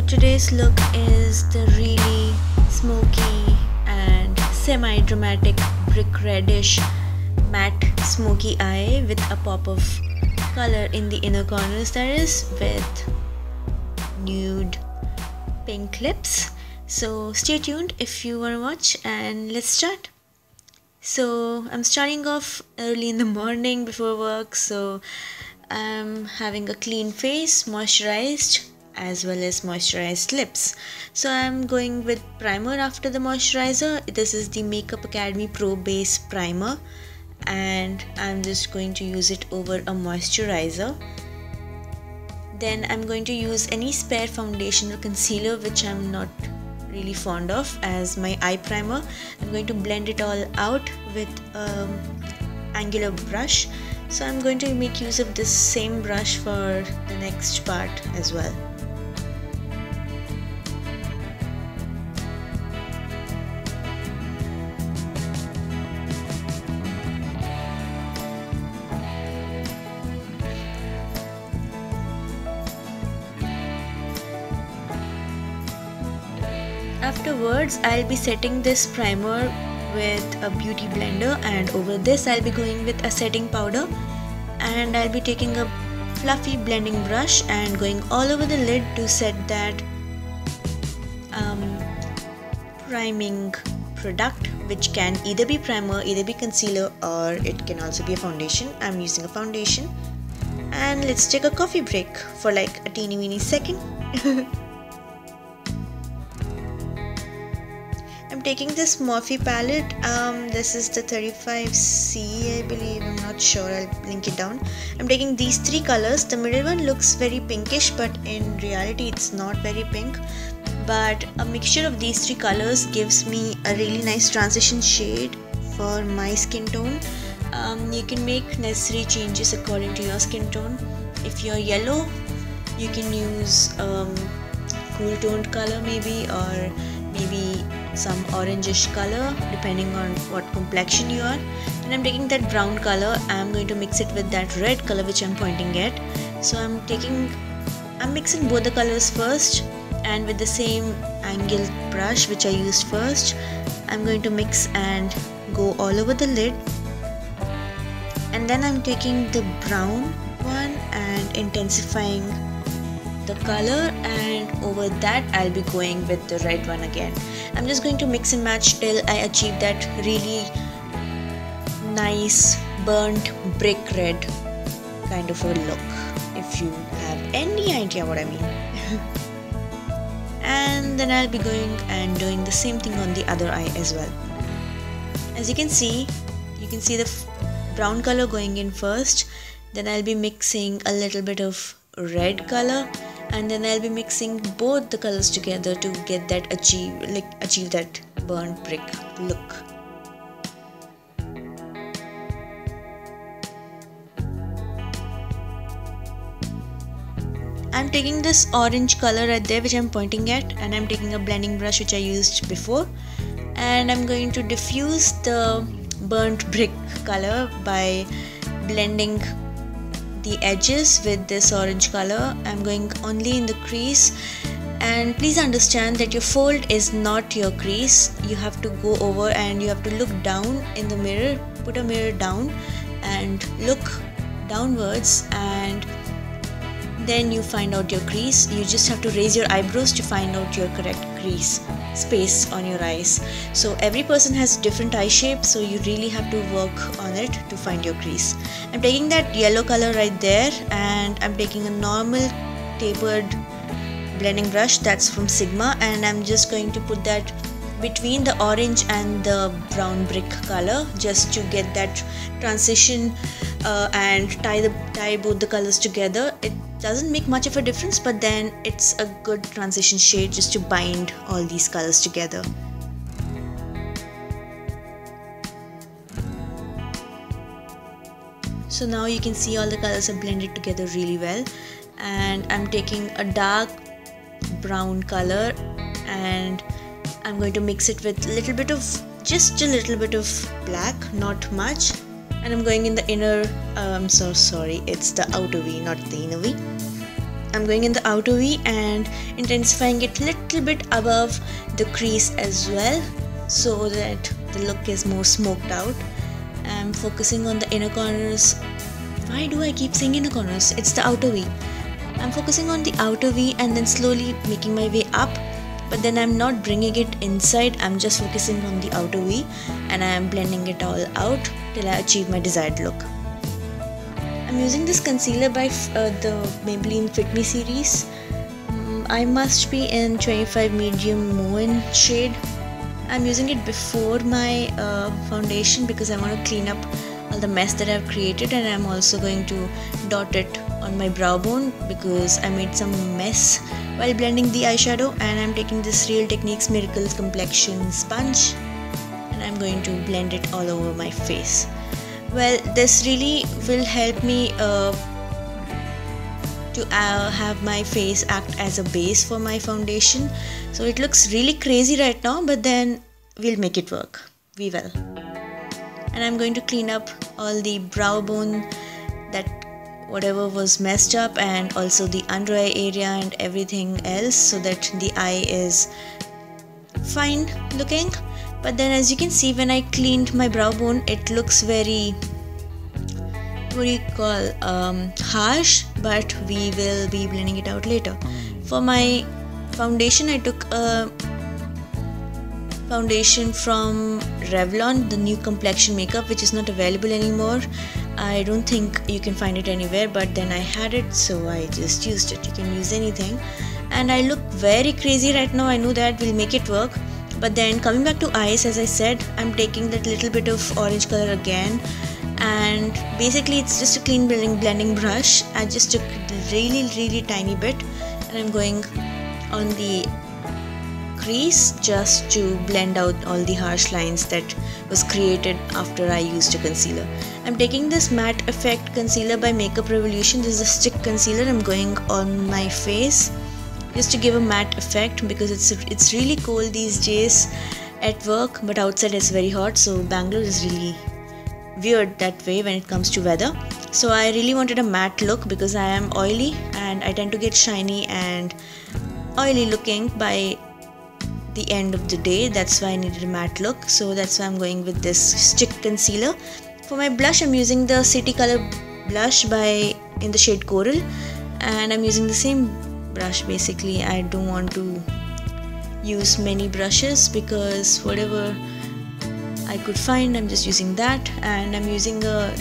today's look is the really smoky and semi-dramatic brick reddish matte smoky eye with a pop of color in the inner corners, that is, with nude pink lips. So stay tuned if you want to watch, and let's start. So I'm starting off early in the morning before work, so I'm having a clean face, moisturized, as well as moisturized lips. So I'm going with primer after the moisturizer. This is the Makeup Academy Pro Base Primer, and I'm just going to use it over a moisturizer. Then I'm going to use any spare foundation or concealer which I'm not really fond of as my eye primer. I'm going to blend it all out with an angular brush. So I'm going to make use of this same brush for the next part as well. Afterwards, I'll be setting this primer with a beauty blender, and over this I'll be going with a setting powder, and I'll be taking a fluffy blending brush and going all over the lid to set that priming product, which can either be primer, either be concealer, or it can also be a foundation. I'm using a foundation. And let's take a coffee break for like a teeny weeny second. I'm taking this Morphe palette. This is the 35C, I believe. I'm not sure. I'll link it down. I'm taking these three colors. The middle one looks very pinkish, but in reality it's not very pink. But a mixture of these three colors gives me a really nice transition shade for my skin tone. You can make necessary changes according to your skin tone. If you're yellow, you can use cool toned color maybe, or maybe some orangish color depending on what complexion you are. And I'm taking that brown color. I'm going to mix it with that red color which I'm pointing at. So I'm mixing both the colors first, and with the same angled brush which I used first, I'm going to mix and go all over the lid. And then I'm taking the brown one and intensifying the color, and over that I'll be going with the red one again. I'm just going to mix and match till I achieve that really nice burnt brick red kind of a look, if you have any idea what I mean. And then I'll be going and doing the same thing on the other eye as well. As you can see the brown color going in first, then I'll be mixing a little bit of red color, and then I'll be mixing both the colors together to get that achieve that burnt brick look. I'm taking this orange color right there which I'm pointing at, and I'm taking a blending brush which I used before, and I'm going to diffuse the burnt brick color by blending the edges with this orange color. I'm going only in the crease, and please understand that your fold is not your crease. You have to go over and you have to look down in the mirror, put a mirror down and look downwards, and then you find out your crease. You just have to raise your eyebrows to find out your correct crease space on your eyes. So every person has different eye shape, so you really have to work on it to find your crease. I'm taking that yellow color right there, and I'm taking a normal tapered blending brush that's from Sigma, and I'm just going to put that between the orange and the brown brick color just to get that transition and tie both the colors together. It doesn't make much of a difference, but then it's a good transition shade just to bind all these colors together. So now you can see all the colors are blended together really well, and I'm taking a dark brown color and I'm going to mix it with just a little bit of black, not much, and I'm going in the inner, it's the outer V, not the inner V. I'm going in the outer V and intensifying it little bit above the crease as well, so that the look is more smoked out. I'm focusing on the inner corners. Why do I keep saying inner corners? It's the outer V. I'm focusing on the outer V and then slowly making my way up, but then I'm not bringing it inside. I'm just focusing on the outer V and I'm blending it all out till I achieve my desired look. I'm using this concealer by the Maybelline Fit Me series. I must be in 25 medium Moon shade. I'm using it before my foundation because I want to clean up all the mess that I've created, and I'm also going to dot it on my brow bone because I made some mess while blending the eyeshadow. And I'm taking this Real Techniques Miracles Complexion sponge and I'm going to blend it all over my face. Well, this really will help me to have my face act as a base for my foundation. So it looks really crazy right now, but then we'll make it work. We will. And I'm going to clean up all the brow bone, that whatever was messed up, and also the under eye area and everything else, so that the eye is fine looking. But then as you can see, when I cleaned my brow bone, it looks very, what do you call, harsh, but we will be blending it out later. For my foundation, I took a foundation from Revlon, the new complexion makeup, which is not available anymore. I don't think you can find it anywhere, but then I had it, so I just used it. You can use anything. And I look very crazy right now. I know that will make it work. But then coming back to eyes, as I said, I'm taking that little bit of orange color again, and basically it's just a clean blending brush. I just took really tiny bit and I'm going on the crease just to blend out all the harsh lines that was created after I used a concealer. I'm taking this Matte Effect concealer by Makeup Revolution. This is a stick concealer. I'm going on my face just to give a matte effect because it's really cold these days at work, but outside it's very hot, so Bangalore is really weird that way when it comes to weather. So I really wanted a matte look because I am oily and I tend to get shiny and oily looking by the end of the day. That's why I needed a matte look, so that's why I'm going with this stick concealer. For my blush, I'm using the City Color blush in the shade Coral, and I'm using the same brush. Basically, I don't want to use many brushes because whatever I could find, I'm just using that. And I'm using a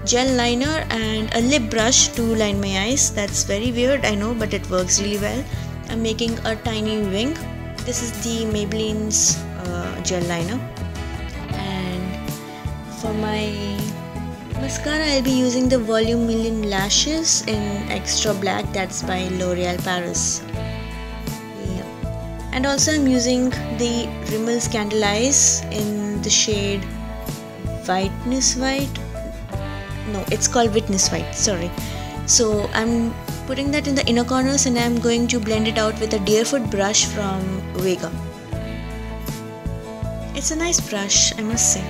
gel liner and a lip brush to line my eyes. That's very weird, I know, but it works really well. I'm making a tiny wing. This is the Maybelline's gel liner. And for my mascara, I'll be using the Volume Million Lashes in Extra Black. That's by L'Oreal Paris. Yeah. And also I'm using the Rimmel Scandal Eyes in the shade Whiteness White. No, it's called Witness White, sorry. So I'm putting that in the inner corners and I'm going to blend it out with a Deerfoot brush from Vega. It's a nice brush, I must say.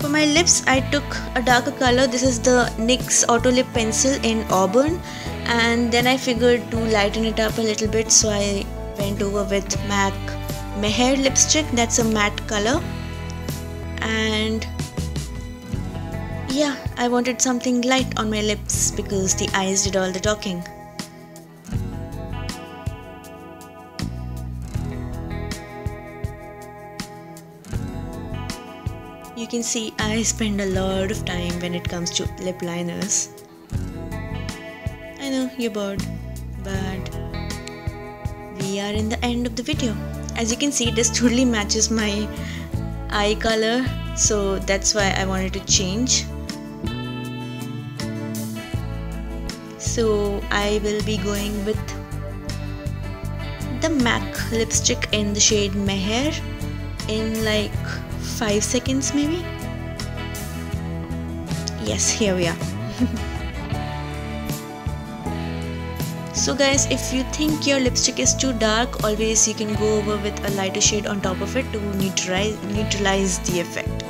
For my lips, I took a darker color. This is the NYX Auto Lip Pencil in Auburn, and then I figured to lighten it up a little bit, so I went over with MAC Meher lipstick. That's a matte color, and yeah, I wanted something light on my lips because the eyes did all the talking. You can see I spend a lot of time when it comes to lip liners. I know you're bored, but we are in the end of the video. As you can see, this totally matches my eye color, so that's why I wanted to change. So I will be going with the MAC lipstick in the shade Meher in like 5 seconds maybe. Yes, here we are. So guys, if you think your lipstick is too dark, always you can go over with a lighter shade on top of it to neutralize the effect.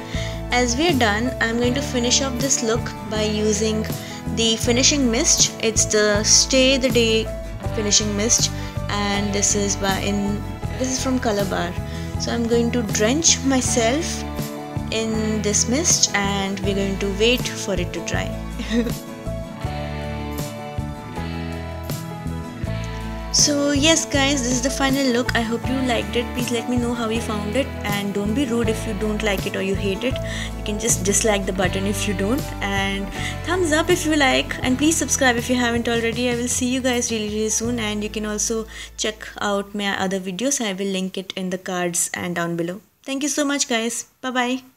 As we are done, I'm going to finish off this look by using the finishing mist. It's the Stay the Day finishing mist, and this is from Color Bar. So I'm going to drench myself in this mist and we're going to wait for it to dry. So yes guys, this is the final look. I hope you liked it. Please let me know how you found it, and don't be rude if you don't like it or you hate it. You can just dislike the button if you don't, and thumbs up if you like, and please subscribe if you haven't already. I will see you guys really soon, and you can also check out my other videos. I will link it in the cards and down below. Thank you so much guys. Bye bye.